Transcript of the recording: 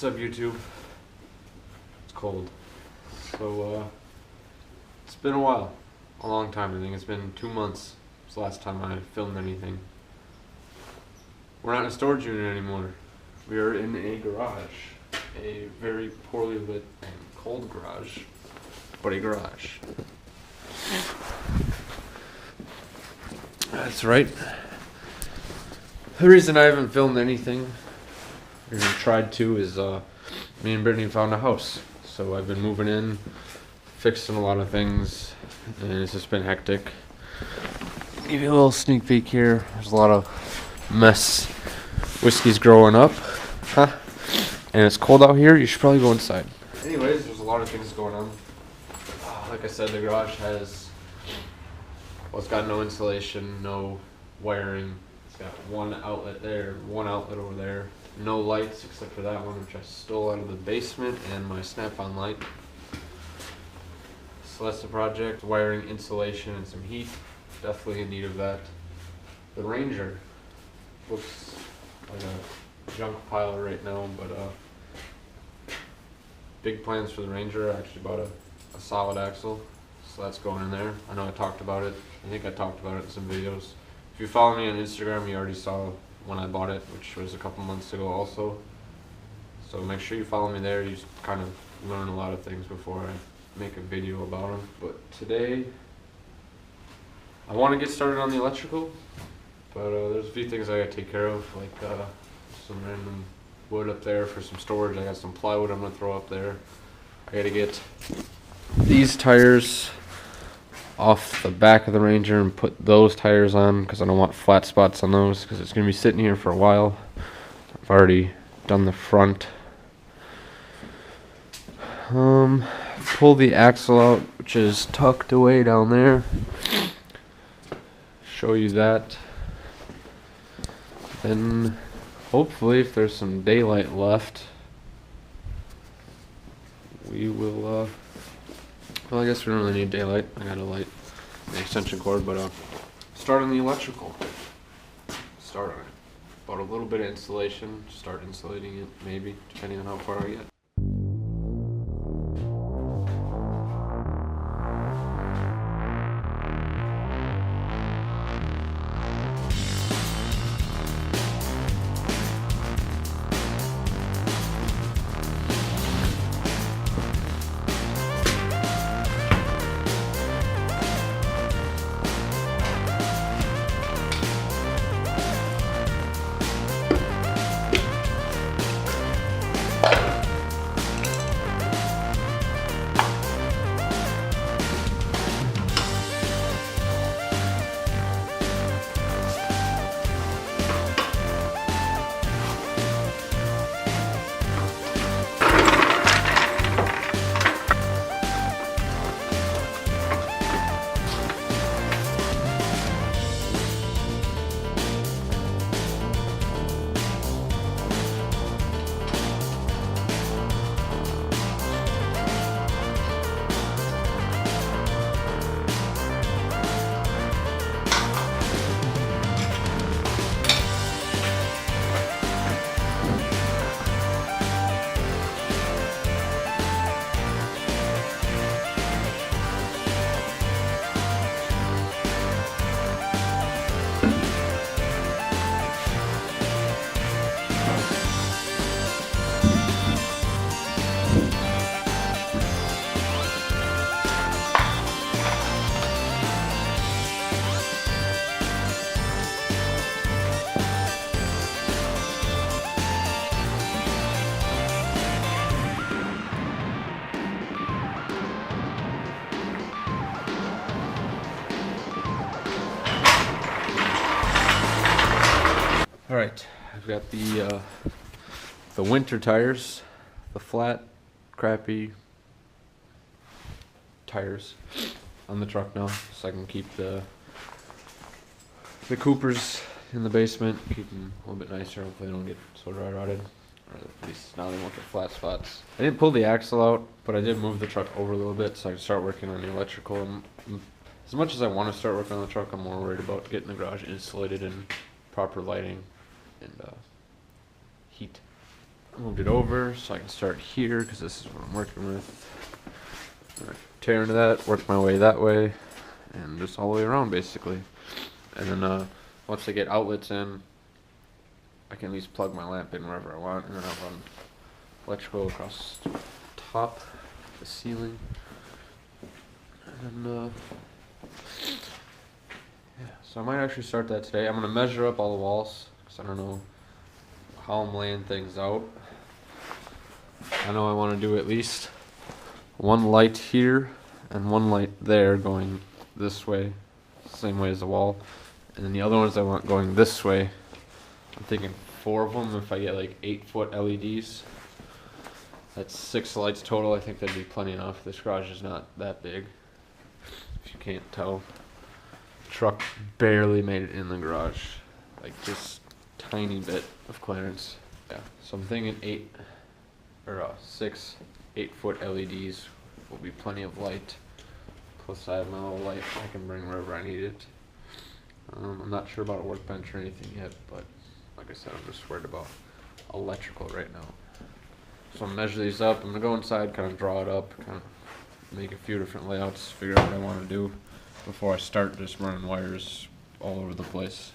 What's up, YouTube? It's cold. So, it's been a while. A long time, I think. It's been 2 months since the last time I filmed anything. We're not in a storage unit anymore. We are in a garage. A very poorly lit and cold garage. But a garage. That's right. The reason I haven't filmed anything, or even tried to, is me and Brittany found a house. So I've been moving in, fixing a lot of things, and it's just been hectic. Give you a little sneak peek here. There's a lot of mess. Whiskey's growing up, huh? And it's cold out here. You should probably go inside. Anyways, there's a lot of things going on. Like I said, the garage has, well, it's got no insulation, no wiring. It's got one outlet there, one outlet over there. No lights except for that one, which I stole out of the basement, and my snap-on light. So that's the project. Wiring, insulation, and some heat. Definitely in need of that. The Ranger looks like a junk pile right now, but big plans for the Ranger. I actually bought a solid axle, so that's going in there. I know I talked about it. I think I talked about it in some videos. If you follow me on Instagram, you already saw when I bought it, which was a couple months ago also. So make sure you follow me there. You kind of learn a lot of things before I make a video about them. But today, I want to get started on the electrical, but there's a few things I gotta take care of, like some random wood up there for some storage. I got some plywood I'm gonna throw up there. I gotta get these tires off the back of the Ranger and put those tires on, because I don't want flat spots on those, because it's going to be sitting here for a while. I've already done the front. Pull the axle out, which is tucked away down there. Show you that. Then hopefully, if there's some daylight left, we will well, I guess we don't really need daylight. I got a light, the extension cord, but start on the electrical. Start on it. Bought a little bit of insulation. Start insulating it, maybe, depending on how far I get. Alright, I've got the winter tires, the flat, crappy tires on the truck now, so I can keep the Coopers in the basement, keep them a little bit nicer. Hopefully they don't get so dry rotted, or at least now they won't get flat spots. I didn't pull the axle out, but I did move the truck over a little bit so I can start working on the electrical. As much as I want to start working on the truck, I'm more worried about getting the garage insulated and proper lighting and heat. moved it over so I can start here because this is what I'm working with. Tear into that, work my way that way, and just all the way around basically. And then once I get outlets in, I can at least plug my lamp in wherever I want, and then I'll run electrical across the top, the ceiling, and then yeah. So I might actually start that today. I'm gonna measure up all the walls because I don't know how I'm laying things out. I know I want to do at least one light here and one light there going this way, same way as the wall, and then the other ones I want going this way. I'm thinking 4 of them. If I get like 8-foot LEDs, that's 6 lights total. I think that'd be plenty enough. This garage is not that big, if you can't tell. The truck barely made it in the garage, like just tiny bit of clearance. Yeah, so I'm thinking 6 8-foot LEDs will be plenty of light. Plus I have my little light I can bring wherever I need it. I'm not sure about a workbench or anything yet, but like I said, I'm just worried about electrical right now. So I'm gonna measure these up. I'm gonna go inside, kind of draw it up, kind of make a few different layouts, figure out what I want to do before I start just running wires all over the place.